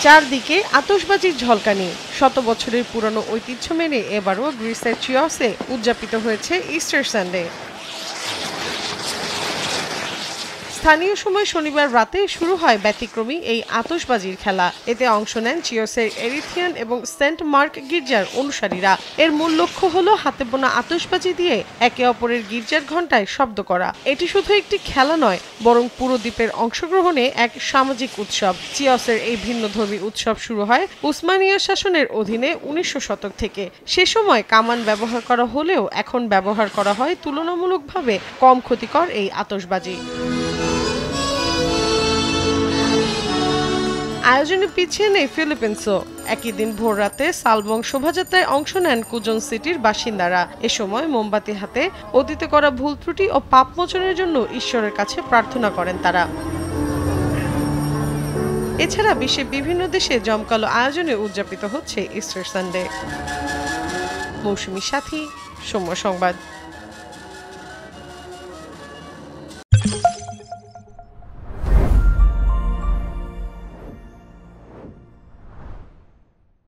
চারদিকে আতশবাজির ঝলকানি। শত বছরের পুরনো ঐতিহ্য মেনে এবারও গ্রিসের চিয়সে উদযাপিত হয়েছে ইস্টার সানডে। স্থানীয় সময় শনিবার রাতে শুরু হয় ব্যতিক্রমী এই আতশবাজির খেলা। এতে অংশ নেন চিয়সের এরিথিয়ান এবং সেন্ট মার্ক গির্জার অনুসারীরা। এর মূল লক্ষ্য হলো হাতে বোনা আতশবাজি দিয়ে একে অপরের গির্জার ঘণ্টায় শব্দ করা। এটি শুধু একটি খেলা নয়, বরং পুরো দ্বীপের অংশগ্রহণে এক সামাজিক উৎসব। চিয়সের এই ভিন্নধর্মী উৎসব শুরু হয় উসমানীয় শাসনের অধীনে ১৯০০ শতক থেকে। সে সময় কামান ব্যবহার করা হলেও এখন ব্যবহার করা হয় তুলনামূলকভাবে কম ক্ষতিকর এই আতশবাজি। আয়োজনে পিছিয়ে নেই ফিলিপিন্সও। একই দিন ভোররাতে সালবং শোভাযাত্রায় অংশ নেন কুজন সিটির বাসিন্দারা। এ সময় মোমবাতি হাতে অতীতে করা ভুল ত্রুটি ও পাপ মোচনের জন্য ঈশ্বরের কাছে প্রার্থনা করেন তারা। এছাড়া বিশ্বের বিভিন্ন দেশে জমকালো আয়োজনে উদযাপিত হচ্ছে ইস্টার সানডে। মৌসুমী সাথী, সময় সংবাদ।